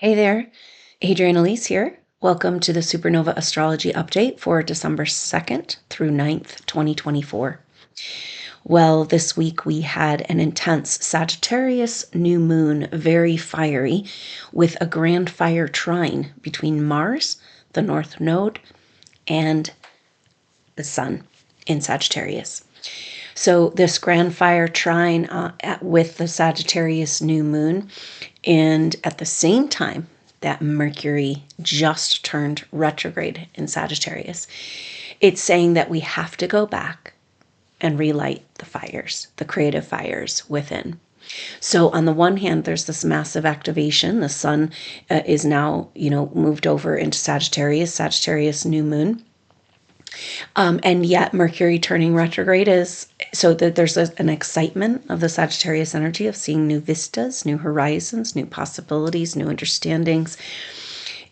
Hey there, Adrienne Elise here. Welcome to the SuperNova Astrology Update for December 2nd through 9th, 2024. Well, this week we had an intense Sagittarius New Moon, very fiery, with a grand Fire Trine between Mars, the North Node, and the Sun in Sagittarius. So this grand Fire Trine with the Sagittarius New Moon, and at the same time, that Mercury just turned retrograde in Sagittarius. It's saying that we have to go back and relight the fires, the creative fires within. So on the one hand, there's this massive activation. The sun is now, moved over into Sagittarius New Moon. And yet Mercury turning retrograde is so that there's an excitement of the Sagittarius energy of seeing new vistas, new horizons, new possibilities, new understandings.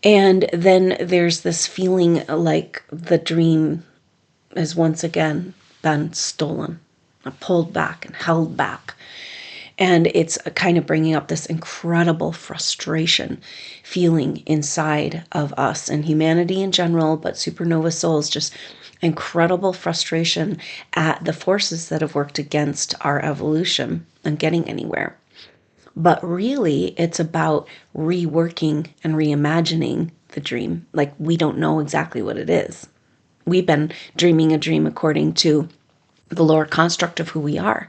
And then there's this feeling like the dream has once again been stolen, pulled back and held back. And it's kind of bringing up this incredible frustration feeling inside of us and humanity in general, but supernova souls, just incredible frustration at the forces that have worked against our evolution and getting anywhere. But really, it's about reworking and reimagining the dream. Like, we don't know exactly what it is. We've been dreaming a dream according to the lower construct of who we are.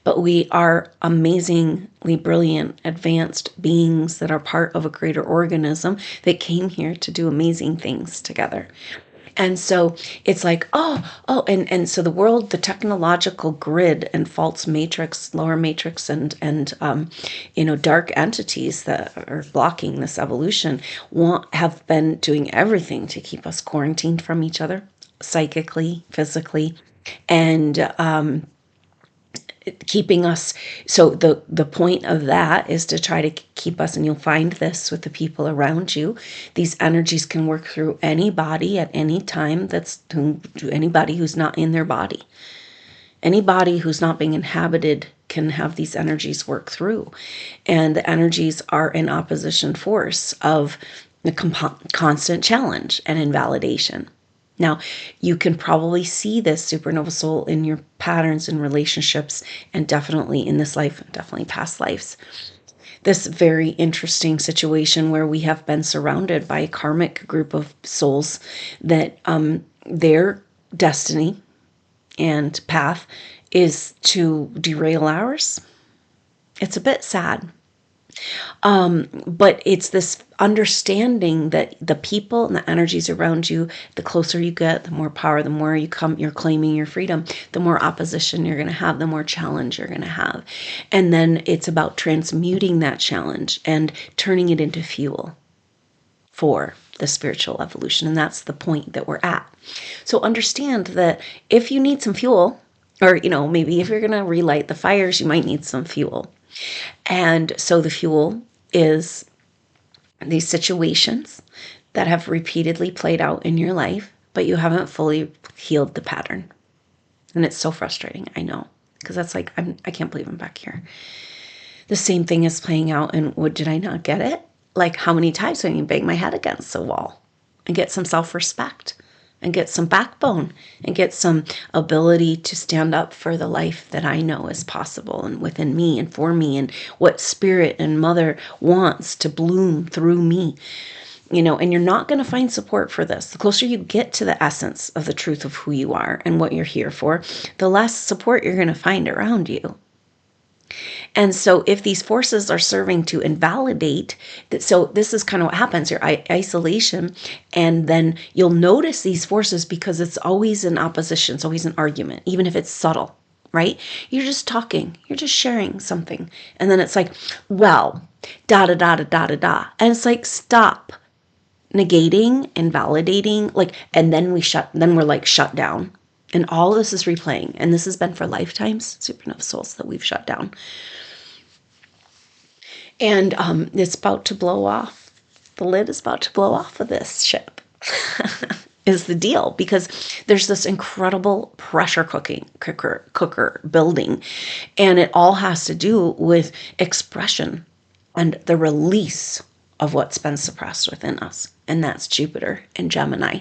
But we are amazingly brilliant, advanced beings that are part of a greater organism that came here to do amazing things together. And so it's like, and so the world, the technological grid and false matrix, lower matrix, and dark entities that are blocking this evolution have been doing everything to keep us quarantined from each other, psychically, physically, and keeping us. So the point of that is to try to keep us, and you'll find this with the people around you. These energies can work through anybody at any time. Anybody who's not in their body. Anybody who's not being inhabited can have these energies work through. And the energies are an opposition force of the constant challenge and invalidation. Now, you can probably see this supernova soul in your patterns and relationships, and definitely in this life, definitely past lives. This very interesting situation where we have been surrounded by a karmic group of souls that their destiny and path is to derail ours. It's a bit sad. But it's this understanding that the people and the energies around you, the closer you get, the more power, the more you're claiming your freedom, the more opposition you're going to have, the more challenge you're going to have. And then it's about transmuting that challenge and turning it into fuel for the spiritual evolution. And that's the point that we're at. So understand that if you need some fuel, or, maybe if you're going to relight the fires, you might need some fuel. And so the fuel is these situations that have repeatedly played out in your life, but you haven't fully healed the pattern. And it's so frustrating, I know, because that's like, I can't believe I'm back here. The same thing is playing out, and did I not get it? Like, how many times do I bang my head against the wall and get some self-respect? And get some backbone and get some ability to stand up for the life that I know is possible and within me and for me, and what spirit and mother wants to bloom through me. And you're not going to find support for this. The closer you get to the essence of the truth of who you are and what you're here for, the less support you're going to find around you. And so if these forces are serving to invalidate, so this is kind of what happens, your isolation, and then you'll notice these forces because it's always an opposition, it's always an argument, even if it's subtle, right? You're just talking, you're just sharing something. And then it's like, well, da da da da da da da. And it's like, stop negating and validating, and then we're like shut down. And all this is replaying. And this has been for lifetimes, supernova souls that we've shut down. And it's about to blow off. The lid is about to blow off of this ship, is the deal. Because there's this incredible pressure cooker building. And it all has to do with expression and the release of what's been suppressed within us, and that's Jupiter and Gemini.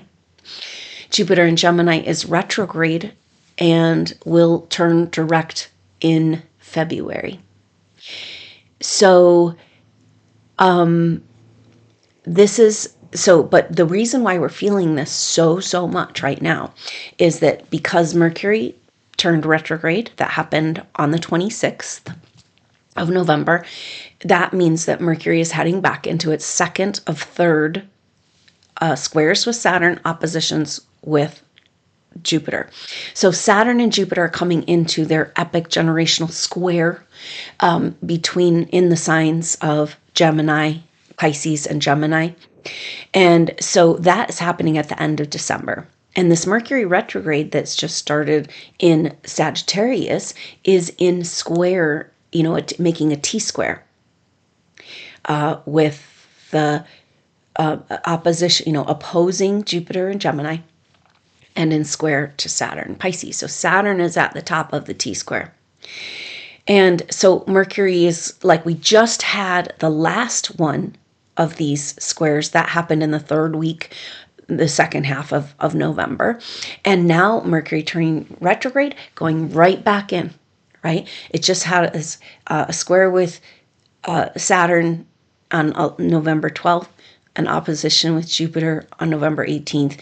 Jupiter in Gemini is retrograde and will turn direct in February. So, but the reason why we're feeling this so much right now is that because Mercury turned retrograde, that happened on the 26th of November, that means that Mercury is heading back into its second of third squares with Saturn, oppositions with Jupiter. So Saturn and Jupiter are coming into their epic generational square in the signs of Gemini, Pisces, and Gemini. And so that is happening at the end of December. And this Mercury retrograde that's just started in Sagittarius is in square, making a T-square with the opposition, opposing Jupiter and Gemini, and in square to Saturn, Pisces. So Saturn is at the top of the T-square. And so Mercury is like, we just had the last one of these squares that happened in the third week, the second half of November. And now Mercury turning retrograde, going right back in, right? It just had a square with Saturn on November 12th, an opposition with Jupiter on November 18th,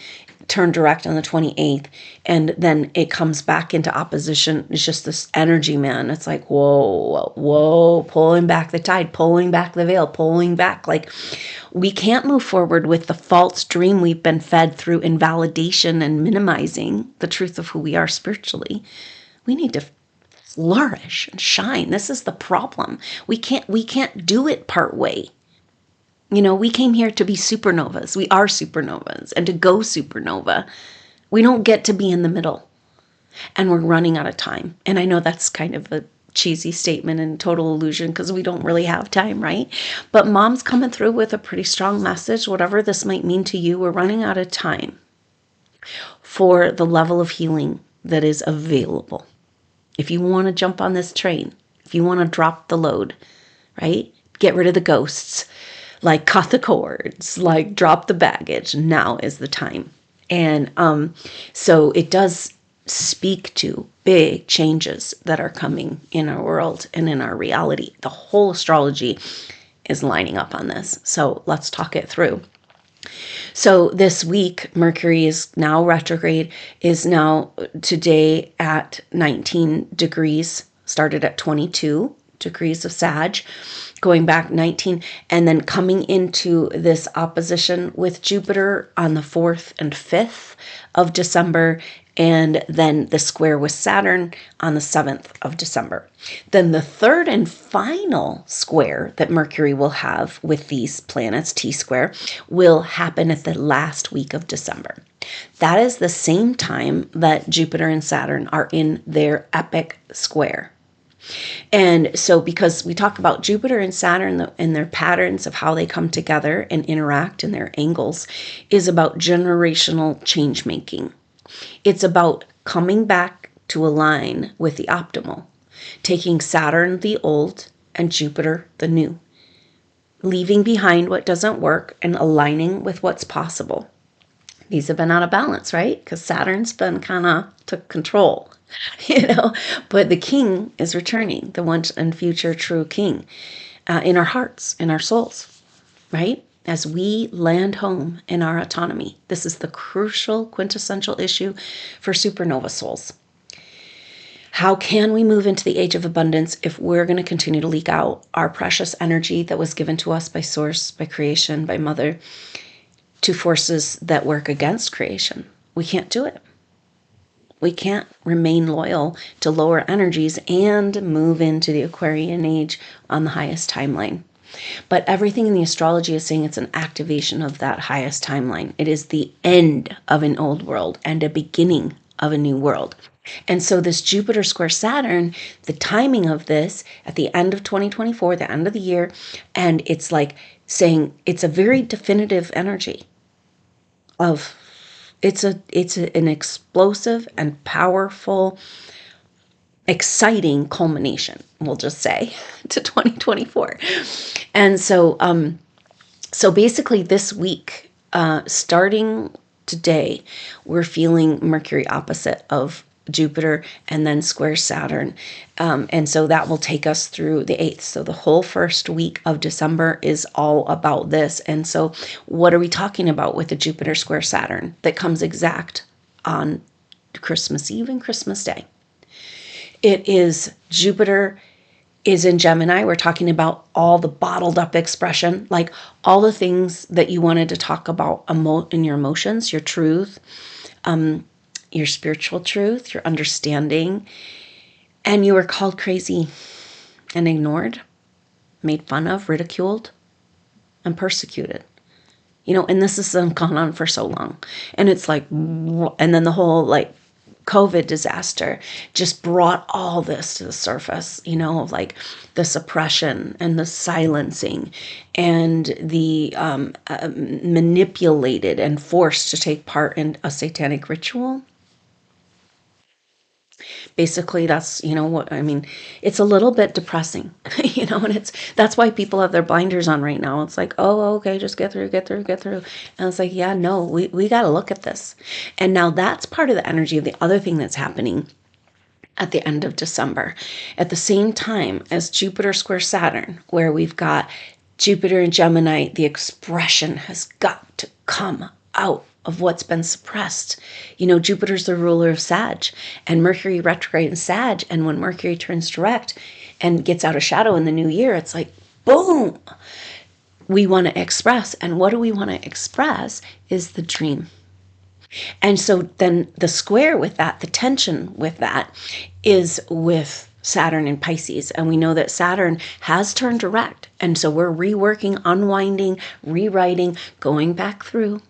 turned direct on the 28th, and then it comes back into opposition. It's just this energy, man. It's like, whoa, pulling back the tide, pulling back the veil, pulling back. Like, we can't move forward with the false dream we've been fed through invalidation and minimizing the truth of who we are spiritually. We need to flourish and shine. This is the problem. We can't do it part way. We came here to be supernovas. We are supernovas, and to go supernova. We don't get to be in the middle, and we're running out of time. And I know that's kind of a cheesy statement and total illusion because we don't really have time, right? But Mom's coming through with a pretty strong message, whatever this might mean to you. We're running out of time for the level of healing that is available. If you want to jump on this train, if you want to drop the load, right? Get rid of the ghosts. Like, cut the cords, like, drop the baggage. Now is the time. And so it does speak to big changes that are coming in our world and in our reality. The whole astrology is lining up on this. So let's talk it through. So this week, Mercury is now retrograde, is now today at 19 degrees, started at 22 degrees of Sag, going back 19, and then coming into this opposition with Jupiter on the 4th and 5th of December, and then the square with Saturn on the 7th of December. Then the third and final square that Mercury will have with these planets, T-square, will happen at the last week of December. That is the same time that Jupiter and Saturn are in their epic square. And so because we talk about Jupiter and Saturn and their patterns of how they come together and interact and their angles is about generational change making. It's about coming back to align with the optimal, taking Saturn the old and Jupiter the new, leaving behind what doesn't work and aligning with what's possible. These have been out of balance, right? Because Saturn's been kind of took control. But the king is returning, the once and future true king, in our hearts, in our souls, right? As we land home in our autonomy. This is the crucial, quintessential issue for supernova souls. How can we move into the age of abundance if we're going to continue to leak out our precious energy that was given to us by source, by creation, by mother, to forces that work against creation? We can't do it. We can't remain loyal to lower energies and move into the Aquarian age on the highest timeline. But everything in the astrology is saying it's an activation of that highest timeline. It is the end of an old world and a beginning of a new world. And so this Jupiter square Saturn, the timing of this at the end of 2024, the end of the year, and it's like saying it's a very definitive energy of it's an explosive and powerful, exciting culmination, we'll just say, to 2024. And so So basically this week, starting today, we're feeling Mercury opposite of Jupiter and then square Saturn. And so that will take us through the 8th. So the whole first week of December is all about this. And so what are we talking about with the Jupiter square Saturn that comes exact on Christmas Eve and Christmas Day? It is Jupiter is in Gemini. We're talking about all the bottled up expression, like all the things that you wanted to talk about in your emotions, your truth, your spiritual truth, your understanding, and you were called crazy and ignored, made fun of, ridiculed, and persecuted. And this has gone on for so long. And it's like, and then the whole like COVID disaster just brought all this to the surface, of like the suppression and the silencing and the manipulated and forced to take part in a satanic ritual. Basically, that's, what I mean. It's a little bit depressing, and that's why people have their blinders on right now. It's like, oh, okay, just get through. And it's like, yeah, no, we got to look at this. And now that's part of the energy of the other thing that's happening at the end of December. At the same time as Jupiter square Saturn, where we've got Jupiter and Gemini, the expression has got to come out of what's been suppressed. Jupiter's the ruler of Sag and Mercury retrograde in Sag. And when Mercury turns direct and gets out of shadow in the new year, it's like, boom, we want to express. And what do we want to express is the dream. And so then the square with that, the tension with that is with Saturn in Pisces. And we know that Saturn has turned direct. And so we're reworking, unwinding, rewriting, going back through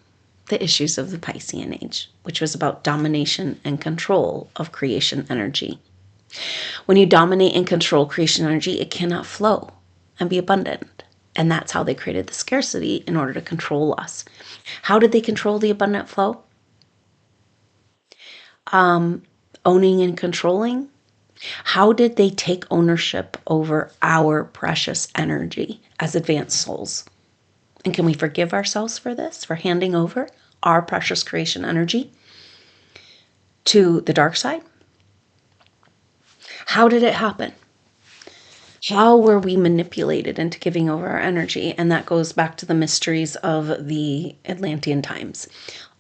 the issues of the Piscean age, which was about domination and control of creation energy. When you dominate and control creation energy, it cannot flow and be abundant. And that's how they created the scarcity in order to control us. How did they control the abundant flow? Owning and controlling. How did they take ownership over our precious energy as advanced souls? And can we forgive ourselves for this, for handing over our precious creation energy to the dark side? How did it happen? How were we manipulated into giving over our energy? And that goes back to the mysteries of the Atlantean times.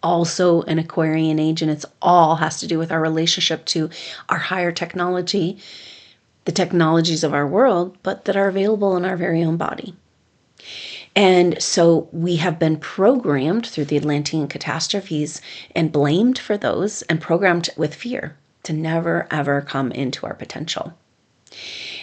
Also an Aquarian age, and it's all has to do with our relationship to our higher technology, the technologies of our world, but that are available in our very own body. And so we have been programmed through the Atlantean catastrophes and blamed for those and programmed with fear to never, ever come into our potential.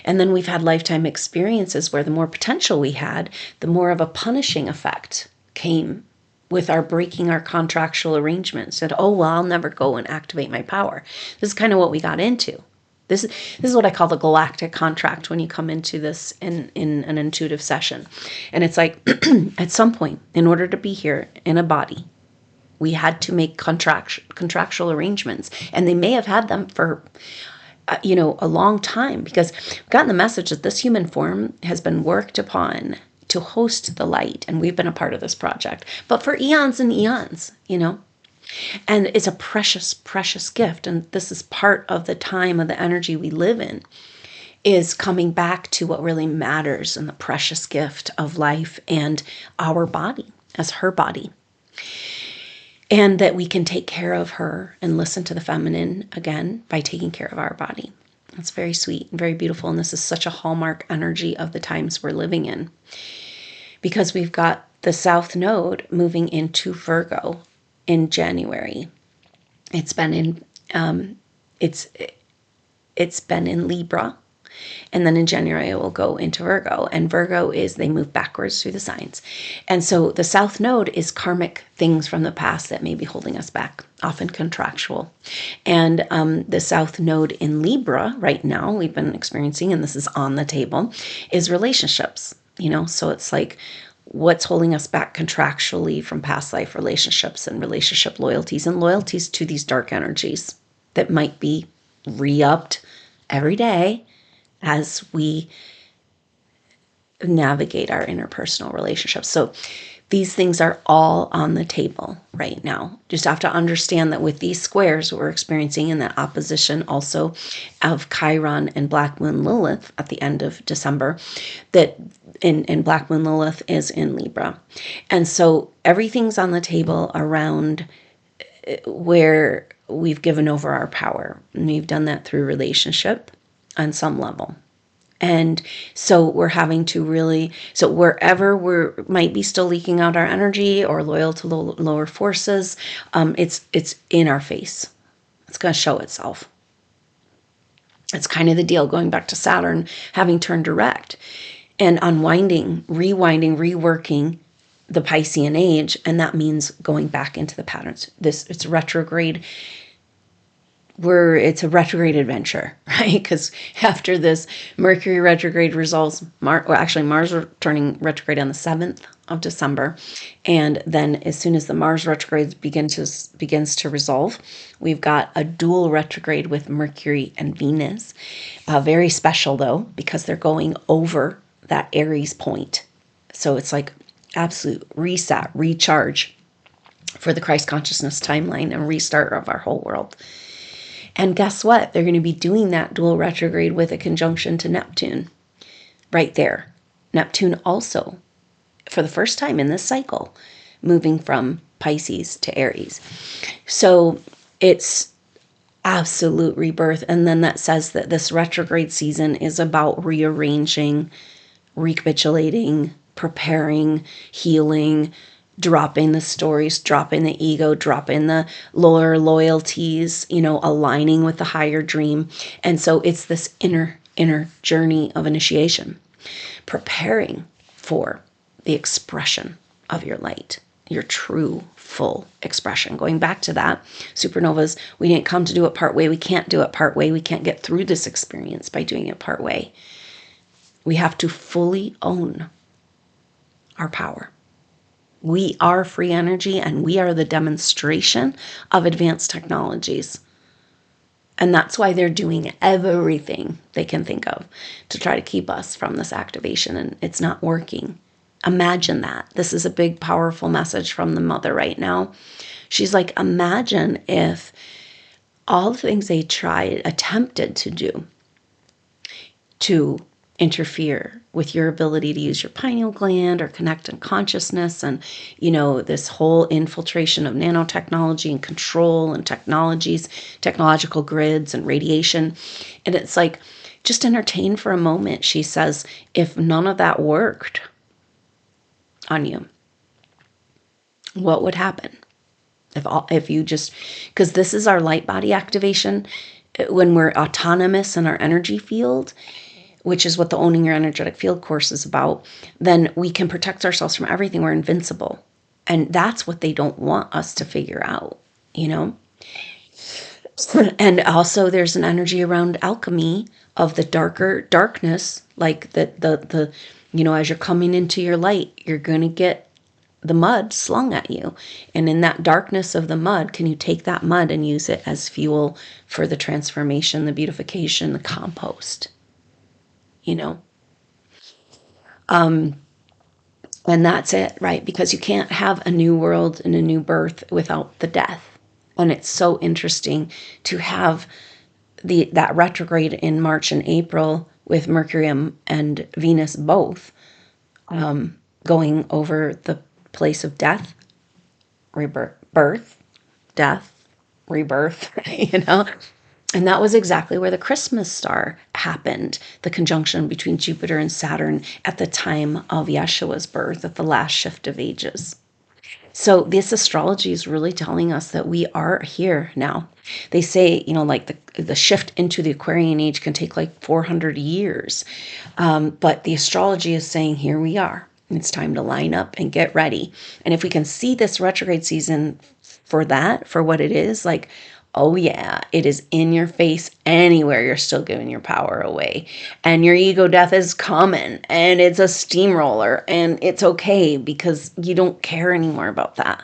And then we've had lifetime experiences where the more potential we had, the more of a punishing effect came with our breaking our contractual arrangements. Said, oh, well, I'll never go and activate my power. This is kind of what we got into. This is what I call the galactic contract when you come into this in an intuitive session. And it's like, at some point, in order to be here in a body, we had to make contractual arrangements. And they may have had them for, a long time, because we've gotten the message that this human form has been worked upon to host the light. And we've been a part of this project, but for eons and eons, And it's a precious, precious gift. And this is part of the time of the energy we live in, is coming back to what really matters and the precious gift of life and our body as her body. And that we can take care of her and listen to the feminine again by taking care of our body. It's very sweet and very beautiful. And this is such a hallmark energy of the times we're living in, because we've got the South Node moving into Virgo in January. It's been in it's been in Libra, and then in January it will go into Virgo. And Virgo is, they move backwards through the signs. And so the South Node is karmic things from the past that may be holding us back, often contractual. And the South Node in Libra right now, we've been experiencing, and this is on the table, is relationships. So it's like, what's holding us back contractually from past life relationships and relationship loyalties and loyalties to these dark energies that might be re-upped every day as we navigate our interpersonal relationships. So These things are all on the table right now. Just have to understand that with these squares we're experiencing in that opposition also of Chiron and Black Moon Lilith at the end of December, that in Black Moon Lilith is in Libra. And so everything's on the table around where we've given over our power. And we've done that through relationship on some level. And so we're having to really, so wherever we're might be still leaking out our energy or loyal to lower forces, it's in our face. It's going to show itself. It's kind of the deal going back to Saturn having turned direct and unwinding, rewinding, reworking the Piscean age, and that means going back into the patterns. It's retrograde. It's a retrograde adventure, right? Because after this Mercury retrograde resolves, Mars turning retrograde on the 7th of December. And then as soon as the Mars retrograde begins to resolve, we've got a dual retrograde with Mercury and Venus. Very special though, because they're going over that Aries point. So it's like absolute reset, recharge for the Christ consciousness timeline and restart of our whole world. And guess what? They're going to be doing that dual retrograde with a conjunction to Neptune right there. Neptune also, for the first time in this cycle, moving from Pisces to Aries. So it's absolute rebirth. And then that says that this retrograde season is about rearranging, recapitulating, preparing, healing, dropping the stories, dropping the ego, dropping the lower loyalties, aligning with the higher dream. And so it's this inner journey of initiation, preparing for the expression of your light, your true full expression. Going back to that, supernovas, we didn't come to do it part way. We can't do it part way. We can't get through this experience by doing it part way. We have to fully own our power. We are free energy, and we are the demonstration of advanced technologies. And that's why they're doing everything they can think of to try to keep us from this activation, and it's not working. Imagine that. This is a big, powerful message from the mother right now. She's like, imagine if all the things they attempted to do to interfere with your ability to use your pineal gland or connect in consciousness, and this whole infiltration of nanotechnology and control and technological grids and radiation. And it's like, just entertain for a moment. She says, if none of that worked on you, what would happen? If you just, because this is our light body activation, when we're autonomous in our energy field, which is what the Owning Your Energetic Field course is about, then we can protect ourselves from everything. We're invincible. And that's what they don't want us to figure out, And also there's an energy around alchemy of the darkness, like the as you're coming into your light, you're going to get the mud slung at you. And in that darkness of the mud, can you take that mud and use it as fuel for the transformation, the beautification, the compost? And that's it, right? Because you can't have a new world and a new birth without the death. And it's so interesting to have that retrograde in March and April with Mercury and Venus both going over the place of death, rebirth, death, rebirth, And that was exactly where the Christmas star happened, the conjunction between Jupiter and Saturn at the time of Yeshua's birth, at the last shift of ages. So this astrology is really telling us that we are here now. They say, like the shift into the Aquarian age can take like 400 years. But the astrology is saying, here we are. And it's time to line up and get ready. And if we can see this retrograde season for what it is, like, oh yeah, it is in your face anywhere you're still giving your power away. And your ego death is coming, and it's a steamroller, and it's okay because you don't care anymore about that.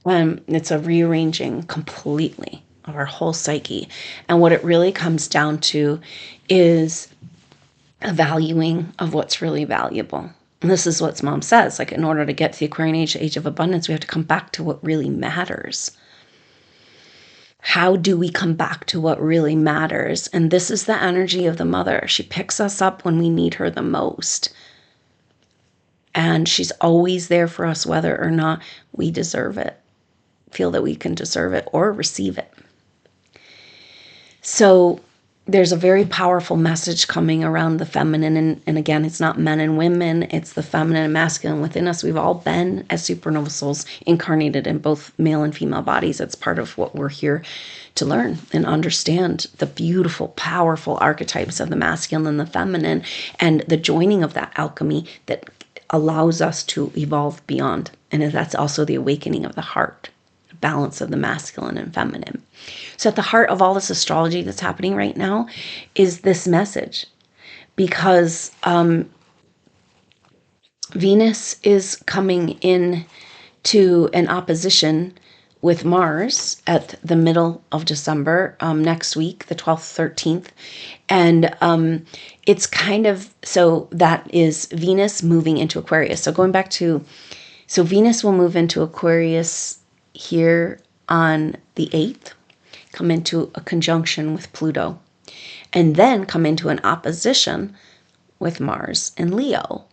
It's a rearranging completely of our whole psyche. And what it really comes down to is a valuing of what's really valuable. And this is what Mom says, like, in order to get to the Aquarian age, the age of abundance, we have to come back to what really matters. How do we come back to what really matters? And this is the energy of the mother. She picks us up when we need her the most. And she's always there for us, whether or not we deserve it, feel that we can deserve it or receive it. So there's a very powerful message coming around the feminine. And again, it's not men and women, it's the feminine and masculine within us. We've all been, as supernova souls, incarnated in both male and female bodies. It's part of what we're here to learn and understand, the beautiful, powerful archetypes of the masculine and the feminine, and the joining of that alchemy that allows us to evolve beyond. And that's also the awakening of the heart, balance of the masculine and feminine. So at the heart of all this astrology that's happening right now is this message, because Venus is coming in to an opposition with Mars at the middle of December, next week, the 12th, 13th. And it's kind of, so that is Venus moving into Aquarius. So going back to, so Venus will move into Aquarius here on the 8th, come into a conjunction with Pluto, and then come into an opposition with Mars and Leo.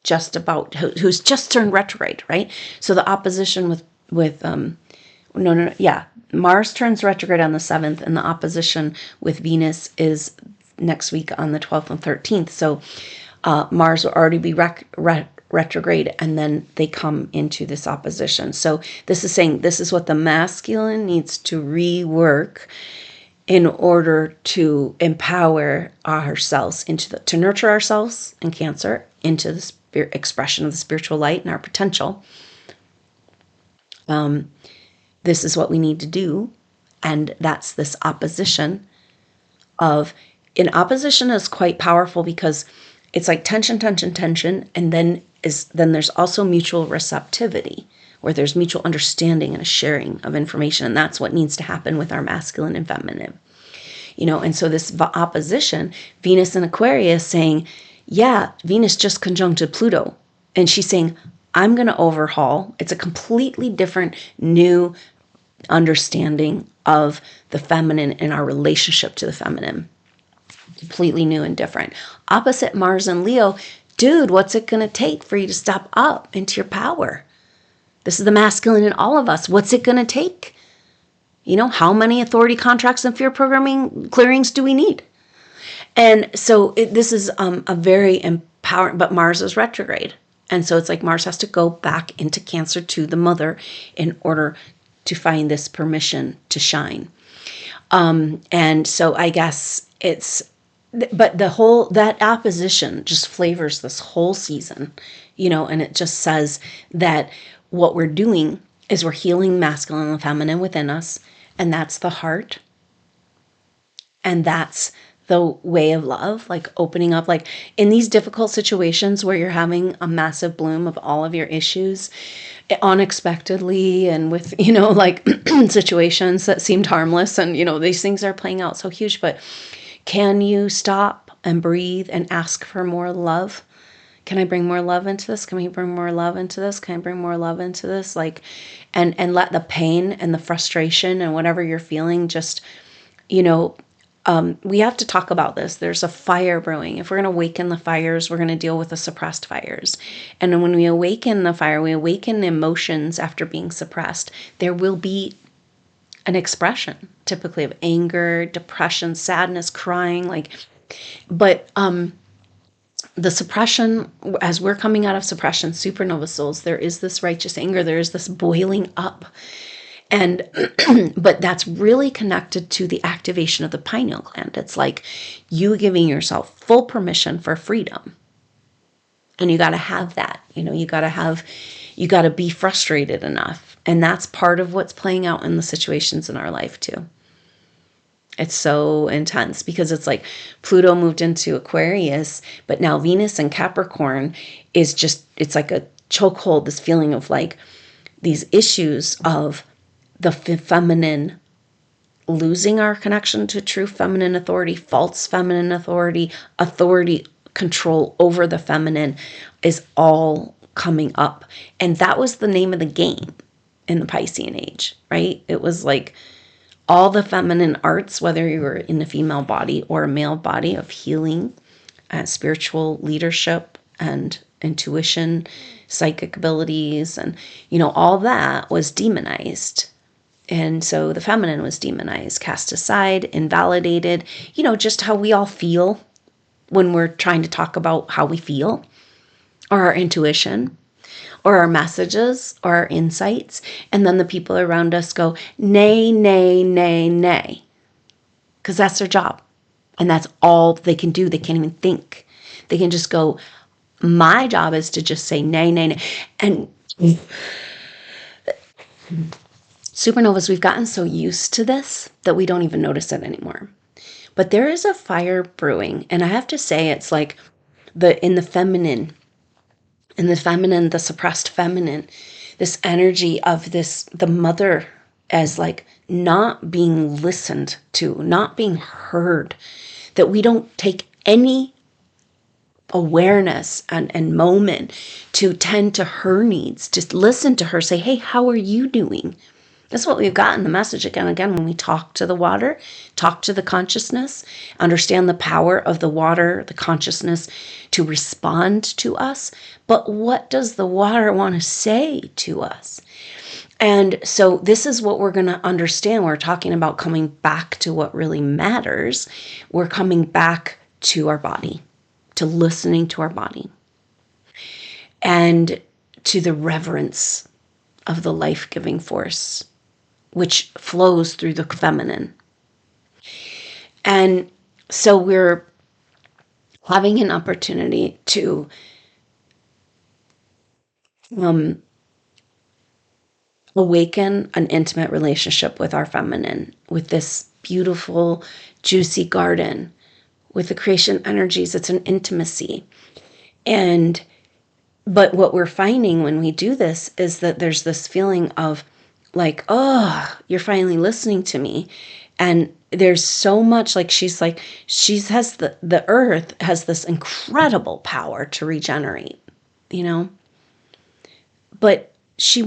Just about, who's just turned retrograde, right? So the opposition Mars turns retrograde on the 7th, and the opposition with Venus is next week on the 12th and 13th. So Mars will already be retrograde, and then they come into this opposition. So this is saying this is what the masculine needs to rework in order to empower ourselves to nurture ourselves in Cancer into the expression of the spiritual light and our potential. This is what we need to do, and that's this opposition opposition is quite powerful, because it's like tension, and then there's also mutual receptivity, where there's mutual understanding and a sharing of information. And that's what needs to happen with our masculine and feminine. And so this opposition, Venus and Aquarius saying, yeah, Venus just conjuncted Pluto. And she's saying, I'm going to overhaul. It's a completely different, new understanding of the feminine and our relationship to the feminine. Completely new and different. Opposite Mars and Leo, dude, what's it going to take for you to step up into your power? This is the masculine in all of us. What's it going to take? How many authority contracts and fear programming clearings do we need? And so this is a very empowering, but Mars is retrograde. And so it's like Mars has to go back into Cancer to the mother in order to find this permission to shine. And so I guess but that opposition just flavors this whole season, and it just says that what we're doing is we're healing masculine and feminine within us, and that's the heart. And that's the way of love, like opening up, like in these difficult situations where you're having a massive bloom of all of your issues unexpectedly, and with, like situations that seemed harmless, and, these things are playing out so huge, but can you stop and breathe and ask for more love? Can I bring more love into this? Can we bring more love into this? Can I bring more love into this? Like, and let the pain and the frustration and whatever you're feeling just, we have to talk about this. There's a fire brewing. If we're going to awaken the fires, we're going to deal with the suppressed fires. And then when we awaken the fire, we awaken the emotions after being suppressed. There will be an expression, typically of anger, depression, sadness, crying, but the suppression, as we're coming out of suppression, supernova souls, there is this righteous anger, there is this boiling up. And, but that's really connected to the activation of the pineal gland. It's like you giving yourself full permission for freedom. And you got to have that, you got to be frustrated enough. And that's part of what's playing out in the situations in our life too. It's so intense, because it's like Pluto moved into Aquarius, but now Venus and Capricorn is just, it's like a chokehold, this feeling of like these issues of the feminine losing our connection to true feminine authority, false feminine authority control over the feminine is all coming up. And that was the name of the game in the Piscean age, right? It was like all the feminine arts, whether you were in a female body or a male body, of healing, spiritual leadership and intuition, psychic abilities, and, all that was demonized. And so the feminine was demonized, cast aside, invalidated, just how we all feel when we're trying to talk about how we feel, or our intuition, or our messages, or our insights. And then the people around us go, nay, nay, nay, nay, because that's their job. And that's all they can do. They can't even think. They can just go, my job is to just say nay, nay, nay. And supernovas, we've gotten so used to this that we don't even notice it anymore. But there is a fire brewing. And I have to say, it's like in the feminine, the suppressed feminine, this energy of the mother as like not being listened to, not being heard, that we don't take any awareness and moment to tend to her needs, just listen to her, say, hey, how are you doing? That's what we've gotten the message again and again when we talk to the water, talk to the consciousness, understand the power of the water, the consciousness to respond to us. But what does the water want to say to us? And so this is what we're going to understand. We're talking about coming back to what really matters. We're coming back to our body, to listening to our body, and to the reverence of the life-giving force, which flows through the feminine. And so we're having an opportunity to awaken an intimate relationship with our feminine, with this beautiful, juicy garden, with the creation energies. It's an intimacy. But what we're finding when we do this is that there's this feeling of like, oh, you're finally listening to me. And there's so much, like she has the earth has this incredible power to regenerate, but she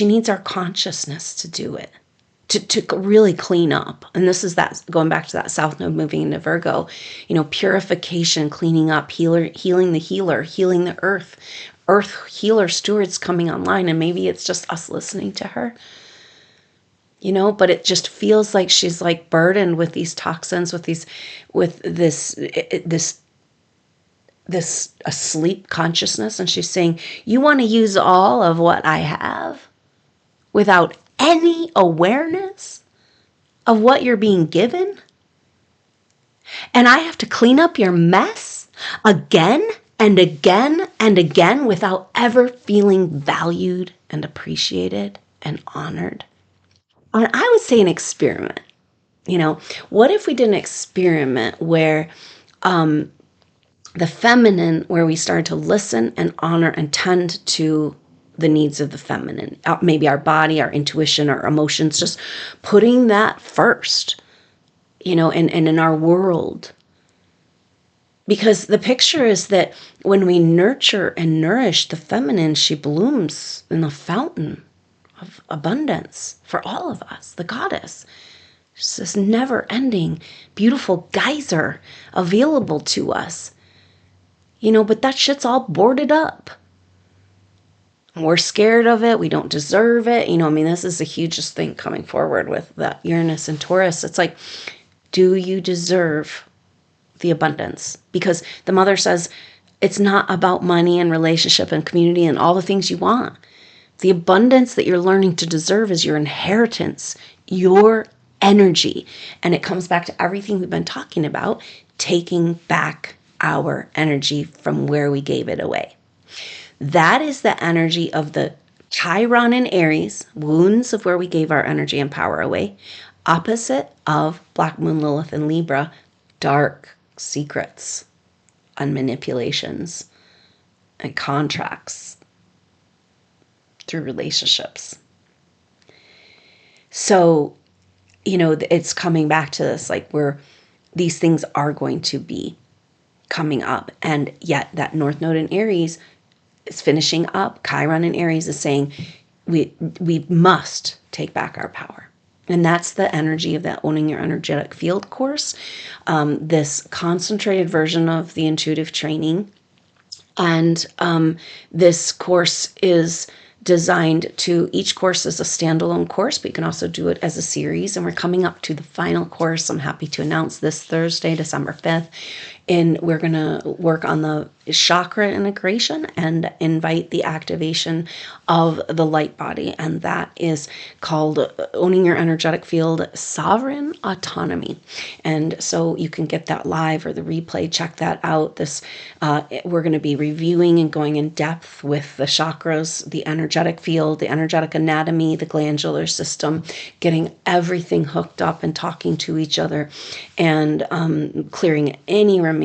needs our consciousness to do it, to really clean up. And this is that, going back to that South Node moving into Virgo, purification, cleaning up, healing the healer, healing the earth healer stewards coming online. And maybe it's just us listening to her, but it just feels like she's like burdened with these toxins, with this asleep consciousness. And she's saying, you want to use all of what I have without any awareness of what you're being given? And I have to clean up your mess again and again and again without ever feeling valued and appreciated and honored? And I would say an experiment. What if we did an experiment where the feminine, where we started to listen and honor and tend to the needs of the feminine, maybe our body, our intuition, our emotions, just putting that first, and in our world. Because the picture is that when we nurture and nourish the feminine, she blooms in the fountain of abundance for all of us, the goddess. It's this never-ending, beautiful geyser available to us. But that shit's all boarded up. We're scared of it. We don't deserve it. This is the hugest thing coming forward with that Uranus and Taurus. It's like, do you deserve the abundance? Because the mother says it's not about money and relationship and community and all the things you want. The abundance that you're learning to deserve is your inheritance, your energy. And it comes back to everything we've been talking about, taking back our energy from where we gave it away. That is the energy of the Chiron in Aries, wounds of where we gave our energy and power away, opposite of Black Moon Lilith in Libra, dark secrets and manipulations and contracts through relationships. So, it's coming back to this, like, where these things are going to be coming up. And yet that North Node in Aries is finishing up. Chiron in Aries is saying we must take back our power. And that's the energy of that Owning Your Energetic Field course, this concentrated version of the intuitive training. And this course is designed to, each course is a standalone course, but you can also do it as a series. And we're coming up to the final course. I'm happy to announce this Thursday, December 5th. And we're going to work on the chakra integration and invite the activation of the light body. And that is called Owning Your Energetic Field Sovereign Autonomy. And so you can get that live or the replay. Check that out. This we're going to be reviewing and going in depth with the chakras, the energetic field, the energetic anatomy, the glandular system, getting everything hooked up and talking to each other, and clearing any remaining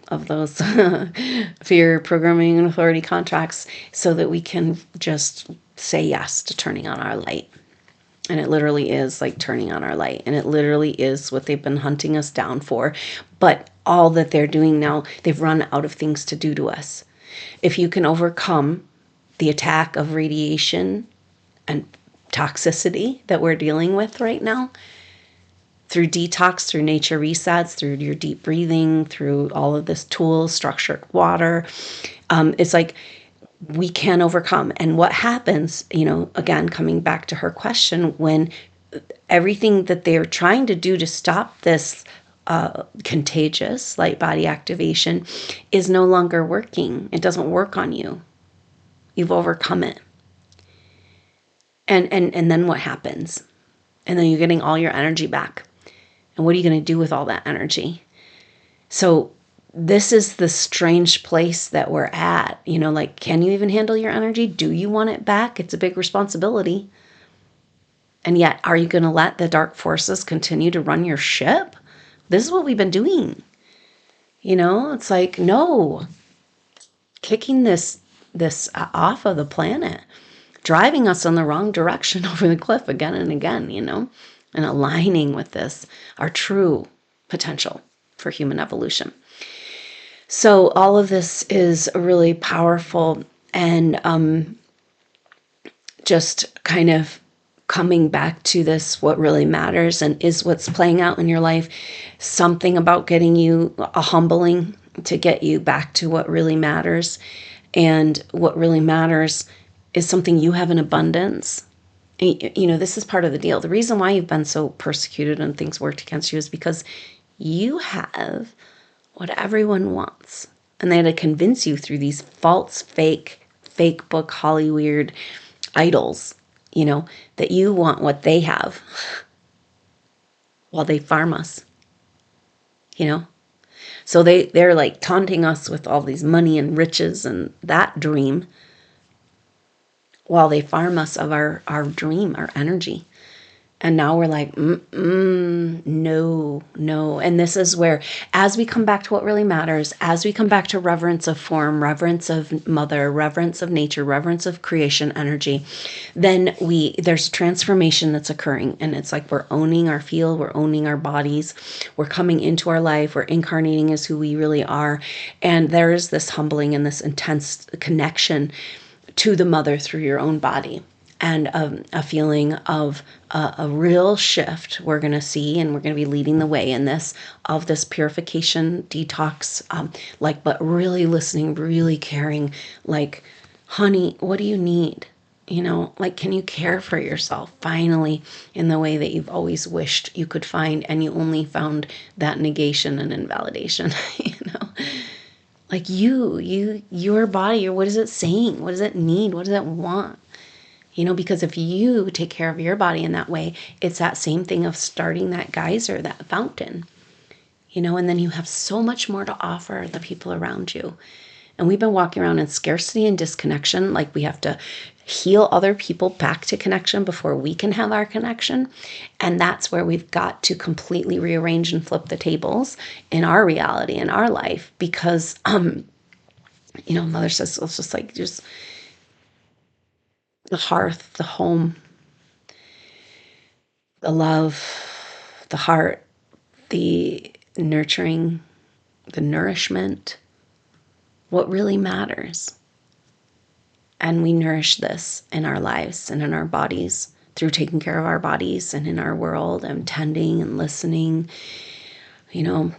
of those fear, programming, and authority contracts, so that we can just say yes to turning on our light. And it literally is like turning on our light. And it literally is what they've been hunting us down for. But all that they're doing now, they've run out of things to do to us. If you can overcome the attack of radiation and toxicity that we're dealing with right now, through detox, through nature resets, through your deep breathing, through all of this tools, structured water, it's like we can overcome. And what happens, again, coming back to her question, when everything that they're trying to do to stop this contagious light body activation is no longer working, it doesn't work on you. You've overcome it. And then what happens? And then you're getting all your energy back. And what are you going to do with all that energy? So this is the strange place that we're at. Like, can you even handle your energy? Do you want it back? It's a big responsibility. And yet, are you going to let the dark forces continue to run your ship? This is what we've been doing. It's like, no, kicking this off of the planet, driving us in the wrong direction over the cliff again and again, and aligning with this, our true potential for human evolution. So all of this is really powerful, and just kind of coming back to this, what really matters and is what's playing out in your life, something about getting you a humbling to get you back to what really matters. And what really matters is something you have in abundance. This is part of the deal. The reason why you've been so persecuted and things worked against you is because you have what everyone wants. And they had to convince you through these false, fake book, Hollywood idols, that you want what they have while they farm us, So they're like taunting us with all these money and riches and that dream, while they farm us of our dream, our energy. And now we're like, no. And this is where, as we come back to what really matters, as we come back to reverence of form, reverence of mother, reverence of nature, reverence of creation energy, then there's a transformation that's occurring. And it's like we're owning our field, we're owning our bodies, we're coming into our life, we're incarnating as who we really are. And there is this humbling and this intense connection to the mother through your own body. And a feeling of a real shift we're going to see, and we're going to be leading the way in this, of this purification, detox, but really listening, really caring, like, honey, what do you need? Can you care for yourself finally in the way that you've always wished you could find, and you only found that negation and invalidation, Like your body, or what is it saying? What does it need? What does it want? Because if you take care of your body in that way, it's that same thing of starting that geyser, that fountain, and then you have so much more to offer the people around you. And we've been walking around in scarcity and disconnection, like we have to heal other people back to connection before we can have our connection. And that's where we've got to completely rearrange and flip the tables in our reality, in our life, because, Mother says, it's just like, just the hearth, the home, the love, the heart, the nurturing, the nourishment, what really matters. And we nourish this in our lives and in our bodies through taking care of our bodies and in our world and tending and listening, and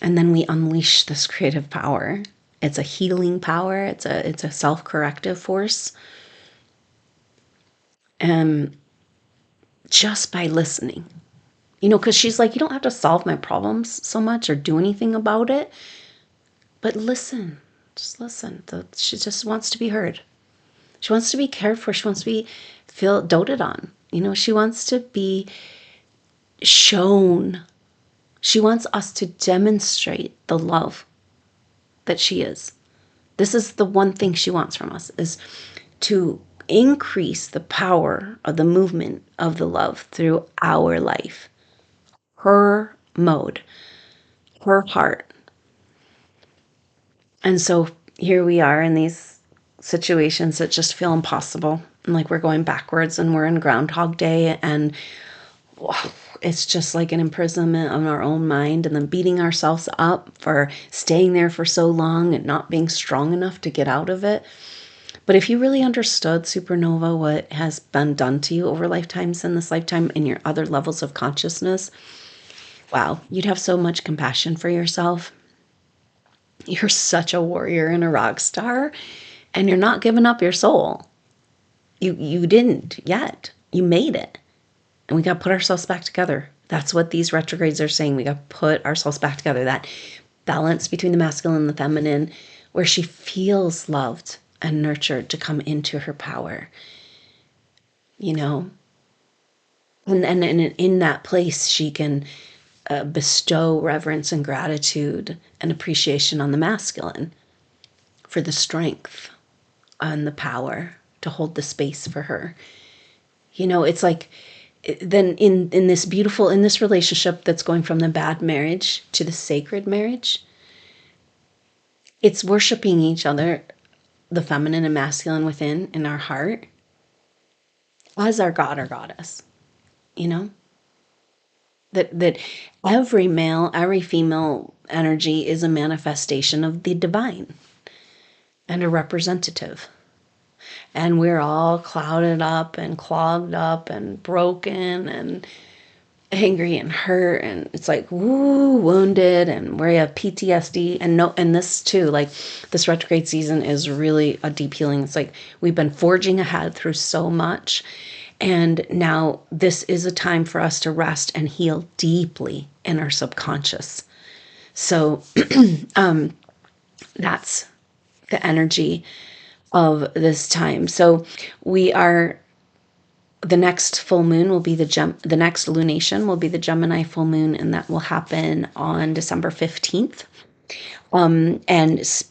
then we unleash this creative power. It's a healing power. It's a self-corrective force. And just by listening, because she's like, you don't have to solve my problems so much or do anything about it, but listen, just listen. She just wants to be heard. She wants to be cared for. She wants to feel doted on. She wants to be shown. She wants us to demonstrate the love that she is. This is the one thing she wants from us, is to increase the power of the movement of the love through our life. Her mode, her heart. And so here we are in these situations that just feel impossible. And like we're going backwards and we're in Groundhog Day, and it's just like an imprisonment of our own mind, and then beating ourselves up for staying there for so long and not being strong enough to get out of it. But if you really understood, SuperNova, what has been done to you over lifetimes in this lifetime in your other levels of consciousness, wow, you'd have so much compassion for yourself. You're such a warrior and a rock star, and you're not giving up your soul. You didn't yet. You made it. And we got to put ourselves back together. That's what these retrogrades are saying. We got to put ourselves back together. That balance between the masculine and the feminine, where she feels loved and nurtured to come into her power. And in that place, she can bestow reverence and gratitude and appreciation on the masculine for the strength and the power to hold the space for her. It's like, then in this relationship that's going from the bad marriage to the sacred marriage, it's worshiping each other, the feminine and masculine within in our heart, as our god or goddess. That every male, every female energy is a manifestation of the divine and a representative. And we're all clouded up and clogged up and broken and angry and hurt, and it's like, woo, wounded, and we have PTSD. And this too, like this retrograde season is really a deep healing. It's like we've been forging ahead through so much, and now this is a time for us to rest and heal deeply in our subconscious. So that's the energy of this time. So the next full moon will be the next lunation will be the Gemini full moon, and that will happen on December 15th. And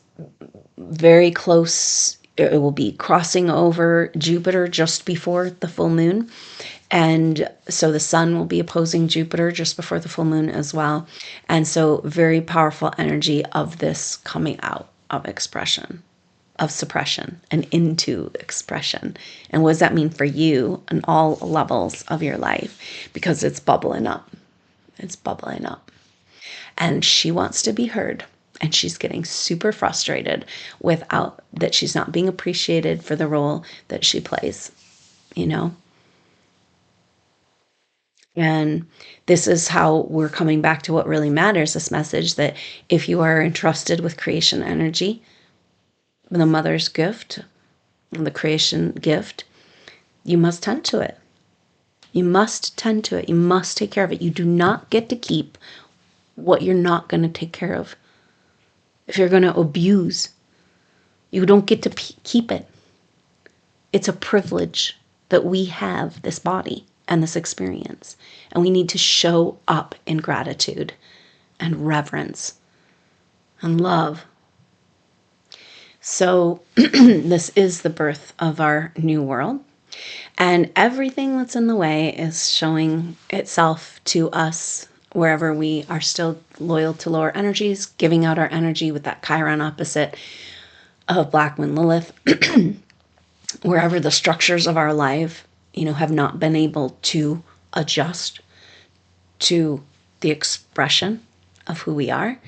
very close, it will be crossing over Jupiter just before the full moon. And so the sun will be opposing Jupiter just before the full moon as well. And so very powerful energy of this coming out of expression, of suppression and into expression. And what does that mean for you on all levels of your life? Because it's bubbling up. It's bubbling up. And she wants to be heard. And she's getting super frustrated without that she's not being appreciated for the role that she plays, And this is how we're coming back to what really matters, this message that if you are entrusted with creation energy, the mother's gift, the creation gift, you must tend to it. You must tend to it. You must take care of it. You do not get to keep what you're not going to take care of. If you're going to abuse, you don't get to keep it. It's a privilege that we have this body and this experience. And we need to show up in gratitude and reverence and love. So this is the birth of our new world. And everything that's in the way is showing itself to us wherever we are still loyal to lower energies, giving out our energy with that Chiron opposite of Black Moon Lilith, wherever the structures of our life, have not been able to adjust to the expression of who we are.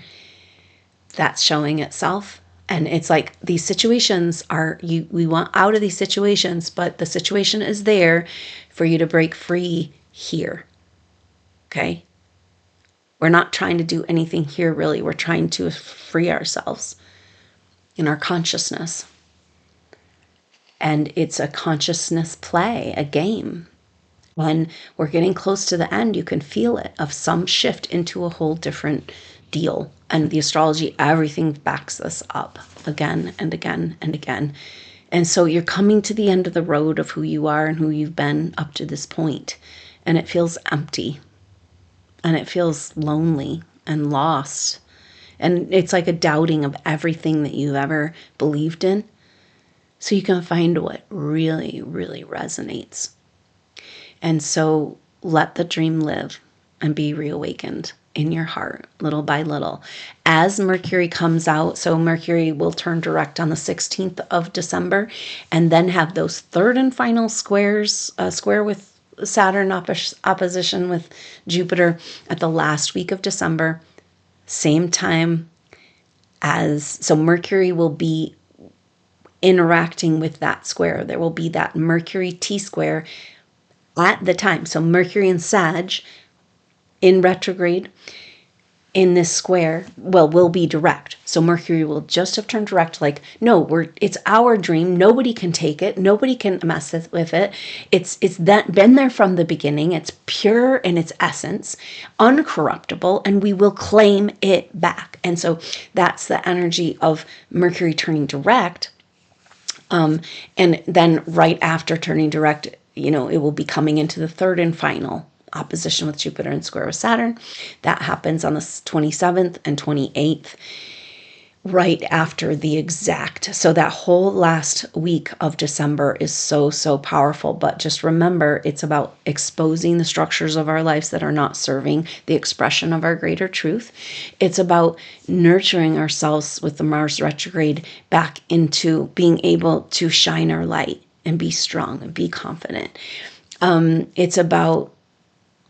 that's showing itself. And it's like these situations are, we want out of these situations, but the situation is there for you to break free here. Okay? We're not trying to do anything here, really. We're trying to free ourselves in our consciousness. And it's a consciousness play, a game. When we're getting close to the end, you can feel it, of some shift into a whole different deal. And the astrology, everything backs this up again and again and again. And so you're coming to the end of the road of who you are and who you've been up to this point. And it feels empty. And it feels lonely and lost. And it's like a doubting of everything that you've ever believed in. So you can find what really, really resonates. And so let the dream live and be reawakened in your heart, little by little. As Mercury comes out, so Mercury will turn direct on the 16th of December, and then have those third and final squares, square with Saturn, opposition with Jupiter at the last week of December. Same time so Mercury will be interacting with that square. There will be that Mercury T-square at the time. So Mercury and Sag in retrograde in this square, will be direct. So Mercury will just have turned direct, like, no, it's our dream. Nobody can take it. Nobody can mess with it. It's been there from the beginning. It's pure in its essence, uncorruptible, and we will claim it back. And so that's the energy of Mercury turning direct. And then right after turning direct, it will be coming into the third and final opposition with Jupiter and square with Saturn. That happens on the 27th and 28th, right after the exact. So that whole last week of December is so, so powerful. But just remember, it's about exposing the structures of our lives that are not serving the expression of our greater truth. It's about nurturing ourselves with the Mars retrograde back into being able to shine our light and be strong and be confident. It's about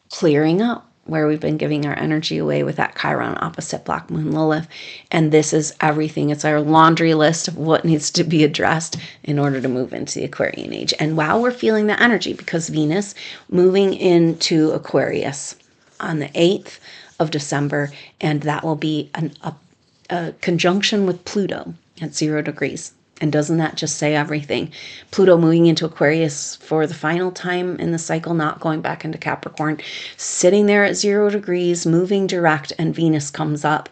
clearing up where we've been giving our energy away with that Chiron opposite Black Moon Lilith. And this is everything. It's our laundry list of what needs to be addressed in order to move into the Aquarian age. And while we're feeling the energy, because Venus moving into Aquarius on the 8th of December, and that will be a conjunction with Pluto at 0 degrees. And doesn't that just say everything? Pluto moving into Aquarius for the final time in the cycle, not going back into Capricorn, sitting there at 0 degrees, moving direct, and Venus comes up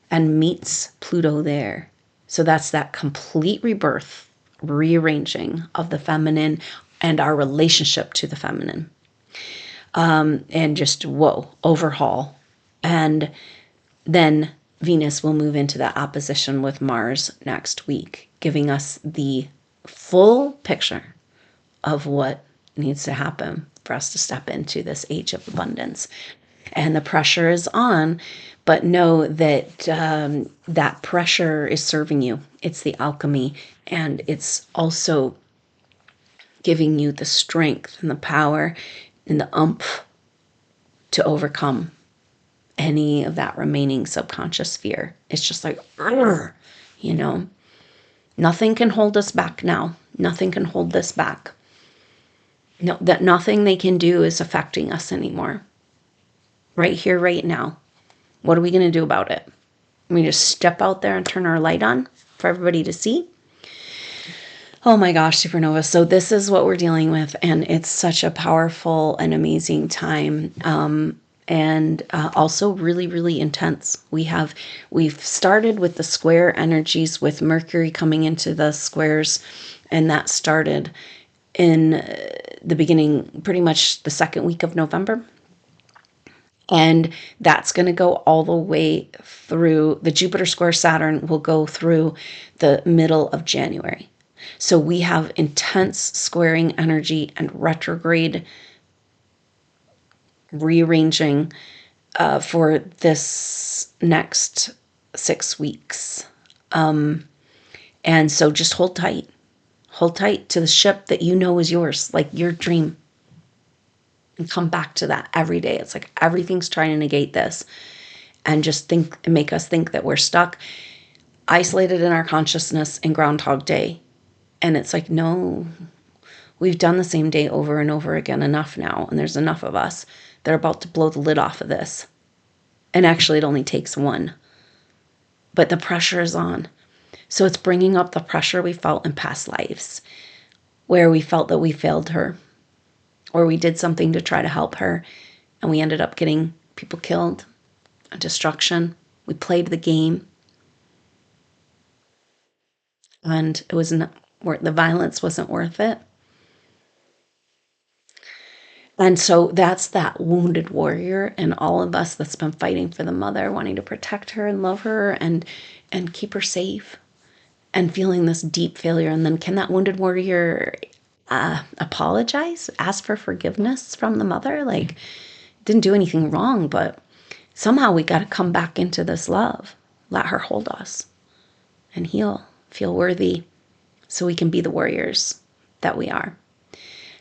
and meets Pluto there. So that's that complete rebirth, rearranging of the feminine and our relationship to the feminine. And just, overhaul. And then Venus will move into that opposition with Mars next week, giving us the full picture of what needs to happen for us to step into this age of abundance. And the pressure is on, but know that that pressure is serving you. It's the alchemy, and it's also giving you the strength and the power and the oomph to overcome any of that remaining subconscious fear. It's just like, nothing can hold us back now. Nothing can hold this back. No, that nothing they can do is affecting us anymore. Right here, right now. What are we going to do about it? We just step out there and turn our light on for everybody to see. Oh my gosh, SuperNova. So this is what we're dealing with, and it's such a powerful and amazing time. And also really, really intense. We've started with the square energies with Mercury coming into the squares, and that started in the beginning, pretty much the second week of November. And that's going to go all the way through, the Jupiter square Saturn will go through the middle of January. So we have intense squaring energy and retrograde rearranging for this next 6 weeks. And so just hold tight. Hold tight to the ship that you know is yours, like your dream. And come back to that every day. It's like everything's trying to negate this. and just make us think that we're stuck, isolated in our consciousness in Groundhog Day. And it's like, no, we've done the same day over and over again enough now. And there's enough of us that are about to blow the lid off of this. And actually, it only takes one. But the pressure is on. So it's bringing up the pressure we felt in past lives, where we felt that we failed her, or we did something to try to help her, and we ended up getting people killed, destruction. We played the game, and it was not worth, the violence wasn't worth it. And so that's that wounded warrior in all of us that's been fighting for the mother, wanting to protect her and love her and keep her safe, and feeling this deep failure. And then can that wounded warrior apologize, ask for forgiveness from the mother? Like, didn't do anything wrong, but somehow we got to come back into this love, let her hold us and heal, feel worthy, so we can be the warriors that we are.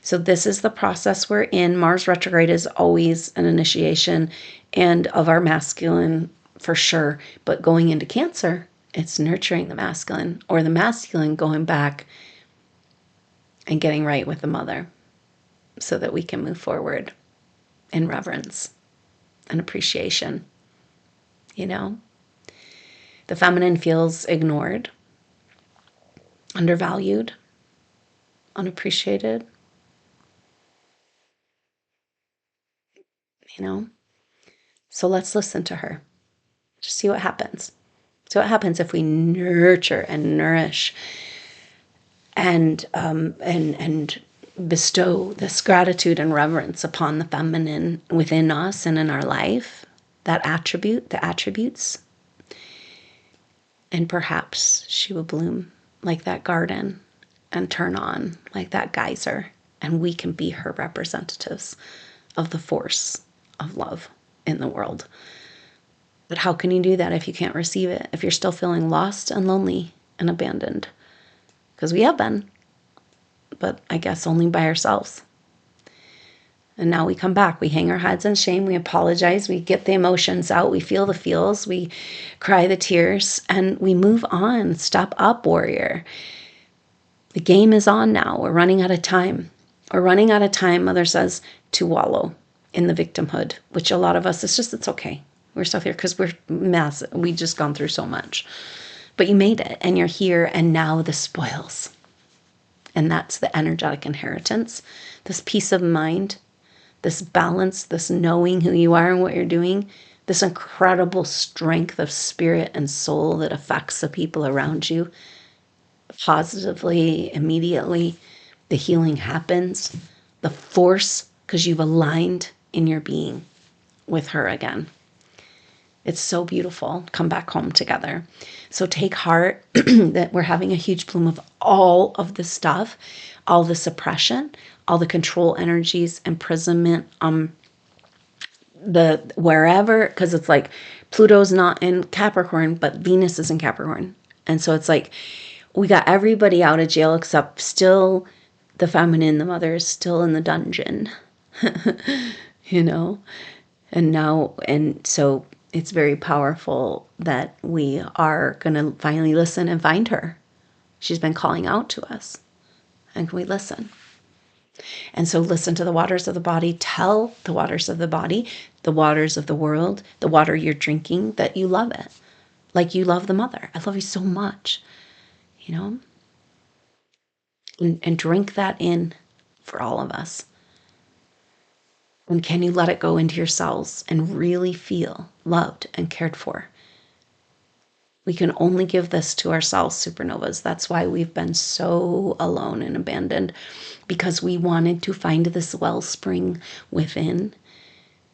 So this is the process we're in. Mars retrograde is always an initiation, and of our masculine for sure. But going into Cancer, it's nurturing the masculine, or the masculine going back and getting right with the mother so that we can move forward in reverence and appreciation. You know, the feminine feels ignored, undervalued, unappreciated. You know, so let's listen to her. Just see what happens. So what happens if we nurture and nourish and bestow this gratitude and reverence upon the feminine within us and in our life, that attribute, the attributes, and perhaps she will bloom like that garden and turn on like that geyser, and we can be her representatives of the force of love in the world. But how can you do that if you can't receive it? If you're still feeling lost and lonely and abandoned? Because we have been, but I guess only by ourselves. And now we come back. We hang our heads in shame. We apologize. We get the emotions out. We feel the feels. We cry the tears. And we move on. Step up, warrior. The game is on now. We're running out of time. We're running out of time, Mother says, to wallow in the victimhood, which a lot of us, it's okay. We're still here because we're massive. We've just gone through so much. But you made it, and you're here, and now the spoils. And that's the energetic inheritance, this peace of mind, this balance, this knowing who you are and what you're doing, this incredible strength of spirit and soul that affects the people around you positively, immediately. The healing happens, the force, because you've aligned in your being with her again. It's so beautiful. Come back home together. So take heart that we're having a huge bloom of all of the stuff, all the suppression, all the control energies, imprisonment, the wherever, because it's like Pluto's not in Capricorn, but Venus is in Capricorn. And so it's like we got everybody out of jail except still the feminine, the mother is still in the dungeon, you know? And now, and so it's very powerful that we are going to finally listen and find her. She's been calling out to us. And can we listen? And so listen to the waters of the body. Tell the waters of the body, the waters of the world, the water you're drinking, that you love it. Like you love the mother. I love you so much, you know? And drink that in for all of us. And can you let it go into your cells and really feel loved and cared for? We can only give this to ourselves, supernovas. That's why we've been so alone and abandoned, because we wanted to find this wellspring within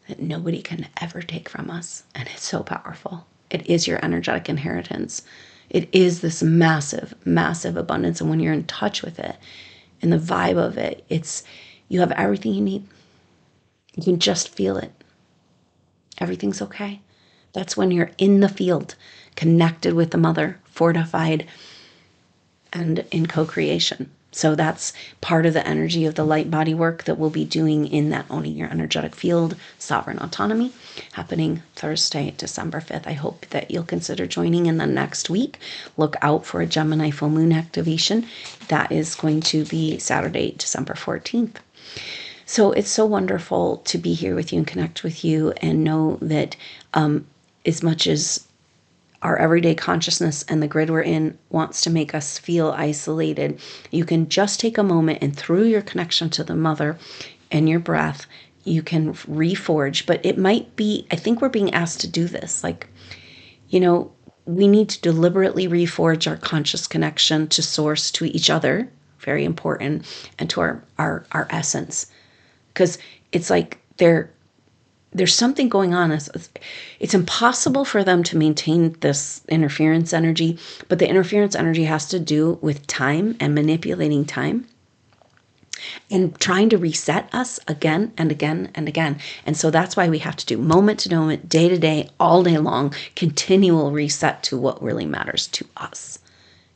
that nobody can ever take from us. And it's so powerful. It is your energetic inheritance. It is this massive, massive abundance. And when you're in touch with it and the vibe of it, you have everything you need. You can just feel it. Everything's okay. That's when you're in the field, connected with the mother, fortified, and in co-creation. So that's part of the energy of the light body work that we'll be doing in that Owning Your Energetic Field, Sovereign Autonomy, happening Thursday, December 5th. I hope that you'll consider joining. And then next week, look out for a Gemini full moon activation. That is going to be Saturday, December 14th. So it's so wonderful to be here with you and connect with you and know that as much as our everyday consciousness and the grid we're in wants to make us feel isolated, you can just take a moment and through your connection to the mother and your breath, you can reforge. But it might be, I think we're being asked to do this. Like, you know, we need to deliberately reforge our conscious connection to source, to each other, very important, and to our essence. Because it's like there's something going on. It's impossible for them to maintain this interference energy, but the interference energy has to do with time and manipulating time and trying to reset us again and again and again. And so that's why we have to do moment to moment, day to day, all day long, continual reset to what really matters to us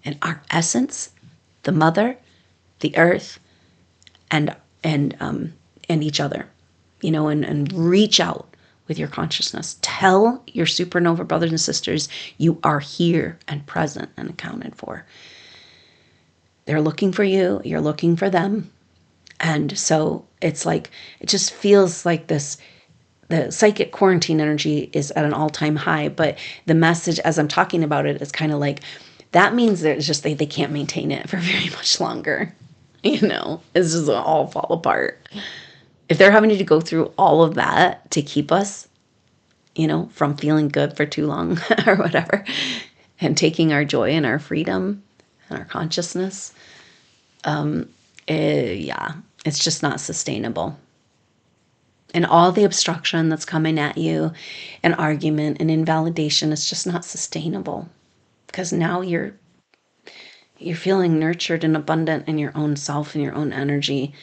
and our essence, the mother, the earth, and each other. You know, and reach out with your consciousness. Tell your supernova brothers and sisters you are here and present and accounted for. They're looking for you. You're looking for them. And so it's like, it just feels like this, the psychic quarantine energy is at an all-time high. But the message as I'm talking about it is kind of like, that means that it's just they can't maintain it for very much longer. You know, it's just all fall apart. If they're having to go through all of that to keep us, you know, from feeling good for too long or whatever, and taking our joy and our freedom and our consciousness, it's just not sustainable. And all the obstruction that's coming at you, and argument and invalidation, is just not sustainable. Because now you're feeling nurtured and abundant in your own self and your own energy.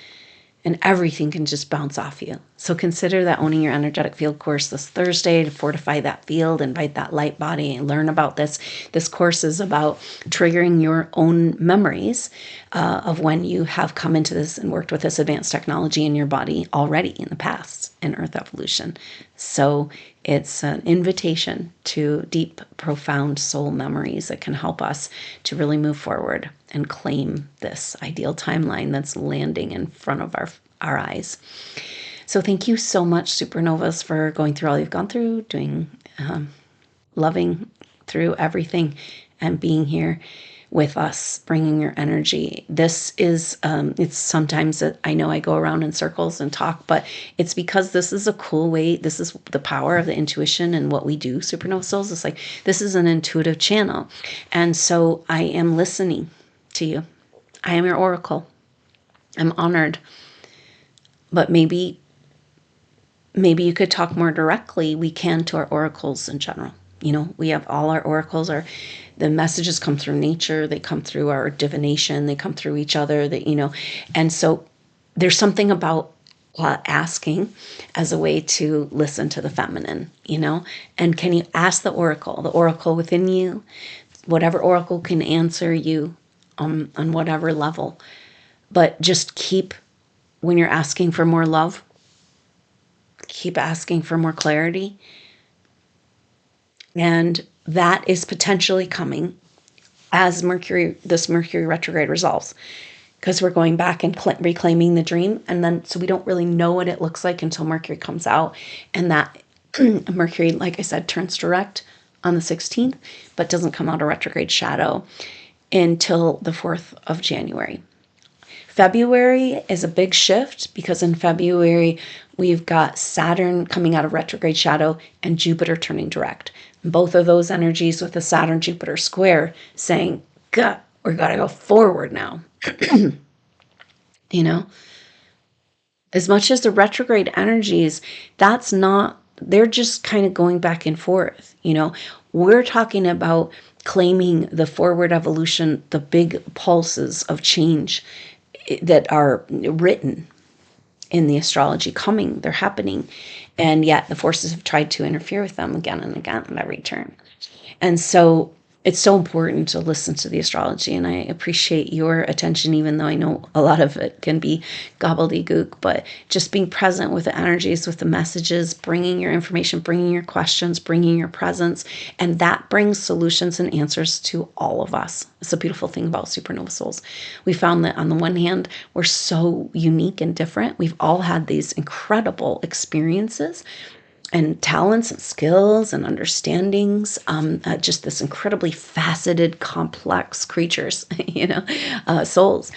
And everything can just bounce off you. So consider that Owning Your Energetic Field course this Thursday to fortify that field, invite that light body, and learn about this. This course is about triggering your own memories of when you have come into this and worked with this advanced technology in your body already in the past in Earth evolution. So it's an invitation to deep, profound soul memories that can help us to really move forward and claim this ideal timeline that's landing in front of our eyes. So thank you so much, Supernovas, for going through all you've gone through, doing, loving through everything, and being here with us, bringing your energy. This is, it's sometimes that I know I go around in circles and talk, but it's because this is a cool way. This is the power of the intuition and what we do, Supernova Souls. It's like, this is an intuitive channel. And so I am listening to you. I am your oracle. I'm honored. But maybe you could talk more directly. We can to our oracles in general. You know, we have all our oracles. The messages come through nature. They come through our divination. They come through each other. That, you know, and so there's something about asking as a way to listen to the feminine. You know, and can you ask the oracle within you, whatever oracle can answer you on whatever level, but just keep, when you're asking for more love, keep asking for more clarity. And that is potentially coming as this Mercury retrograde resolves, because we're going back and reclaiming the dream. And then, so we don't really know what it looks like until Mercury comes out. And that Mercury, like I said, turns direct on the 16th, but doesn't come out of retrograde shadow until the 4th of January. February is a big shift because in February, we've got Saturn coming out of retrograde shadow and Jupiter turning direct. Both of those energies with the Saturn-Jupiter square saying, God, we got to go forward now. You know, as much as the retrograde energies, they're just kind of going back and forth. You know, we're talking about claiming the forward evolution, the big pulses of change that are written in the astrology coming, they're happening. And yet the forces have tried to interfere with them again and again at every turn. And so it's so important to listen to the astrology, and I appreciate your attention, even though I know a lot of it can be gobbledygook. But just being present with the energies, with the messages, bringing your information, bringing your questions, bringing your presence, and that brings solutions and answers to all of us. It's a beautiful thing about Supernova Souls. We found that on the one hand, we're so unique and different. We've all had these incredible experiences and talents and skills and understandings, just this incredibly faceted, complex creatures, souls.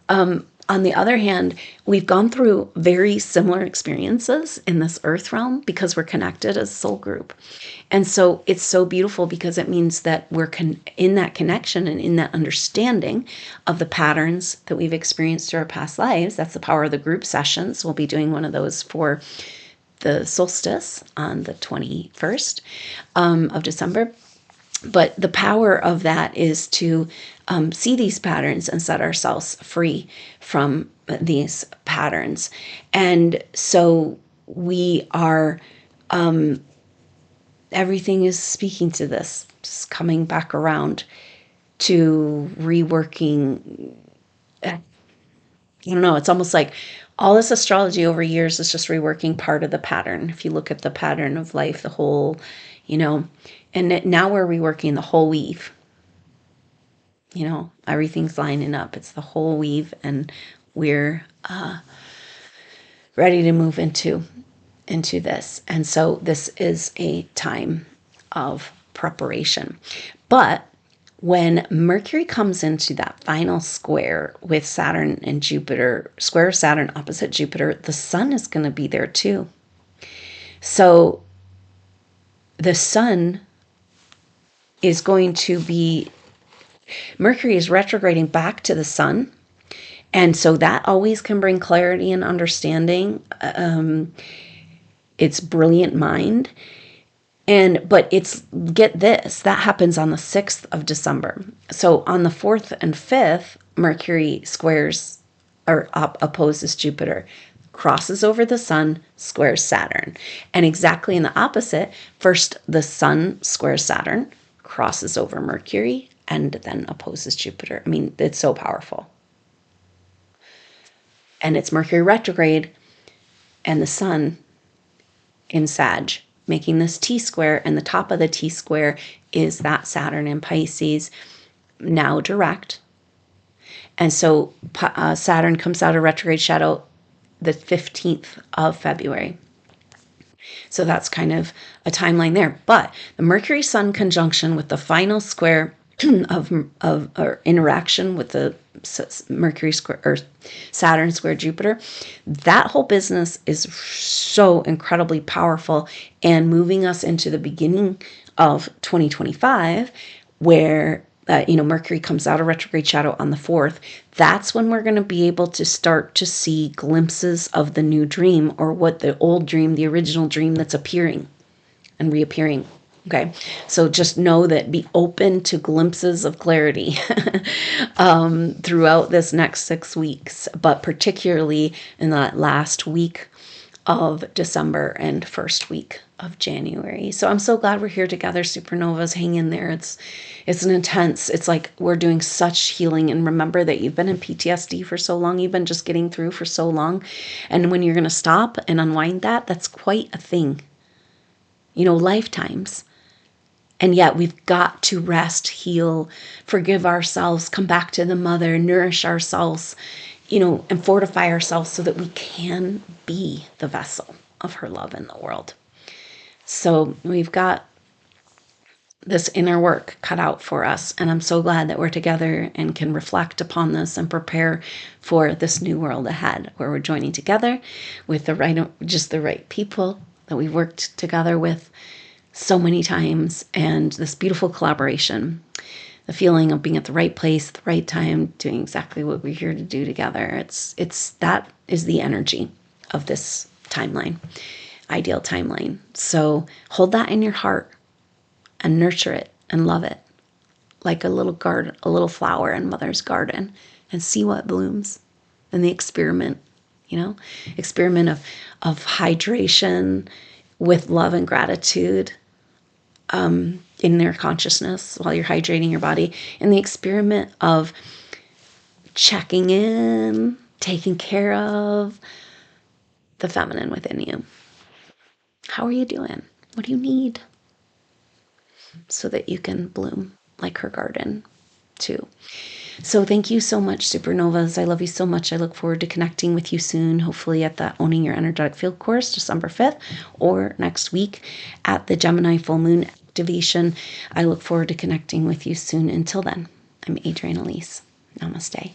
On the other hand, we've gone through very similar experiences in this earth realm because we're connected as a soul group. And so it's so beautiful because it means that we're in that connection and in that understanding of the patterns that we've experienced through our past lives. That's the power of the group sessions. We'll be doing one of those for the solstice on the 21st of December. But the power of that is to see these patterns and set ourselves free from these patterns. And so we are, everything is speaking to this, just coming back around to reworking. I don't know, it's almost like all this astrology over years is just reworking part of the pattern. If you look at the pattern of life, the whole, and now we're reworking the whole weave. Everything's lining up. It's the whole weave, and we're ready to move into this. And so this is a time of preparation. But when Mercury comes into that final square with Saturn and Jupiter, square Saturn opposite Jupiter, the Sun is going to be there too. So the Sun is going to be, Mercury is retrograding back to the Sun. And so that always can bring clarity and understanding. It's brilliant mind. But get this, that happens on the 6th of December. So on the 4th and 5th, Mercury squares or opposes Jupiter, crosses over the Sun, squares Saturn. And exactly in the opposite, first the Sun squares Saturn, crosses over Mercury, and then opposes Jupiter. I mean, it's so powerful. And it's Mercury retrograde and the Sun in Sag, making this T-square, and the top of the T-square is that Saturn in Pisces, now direct. And so Saturn comes out of retrograde shadow the 15th of February. So that's kind of a timeline there. But the Mercury-Sun conjunction with the final square of or interaction with the Mercury square or Saturn square Jupiter, that whole business is so incredibly powerful and moving us into the beginning of 2025, where Mercury comes out of retrograde shadow on the 4th. That's when we're going to be able to start to see glimpses of the new dream, or what the old dream, the original dream that's appearing and reappearing. Okay, so just know that, be open to glimpses of clarity throughout this next 6 weeks, but particularly in that last week of December and first week of January. So I'm so glad we're here together, Supernovas. Hang in there. It's like we're doing such healing. And remember that you've been in PTSD for so long. You've been just getting through for so long. And when you're going to stop and unwind that, that's quite a thing. Lifetimes. And yet we've got to rest, heal, forgive ourselves, come back to the mother, nourish ourselves, and fortify ourselves so that we can be the vessel of her love in the world. So we've got this inner work cut out for us. And I'm so glad that we're together and can reflect upon this and prepare for this new world ahead, where we're joining together with the right people that we've worked together with so many times, and this beautiful collaboration, the feeling of being at the right place, at the right time, doing exactly what we're here to do together. That is the energy of this timeline, ideal timeline. So hold that in your heart and nurture it and love it like a little garden, a little flower in mother's garden, and see what blooms. And the experiment of hydration with love and gratitude, in their consciousness while you're hydrating your body, in the experiment of checking in, taking care of the feminine within you. How are you doing? What do you need? So that you can bloom like her garden too. So thank you so much, Supernovas. I love you so much. I look forward to connecting with you soon, hopefully at the Owning Your Energetic Field course, December 5th, or next week at the Gemini full moon activation. I look forward to connecting with you soon. Until then, I'm Adrienne Elise. Namaste.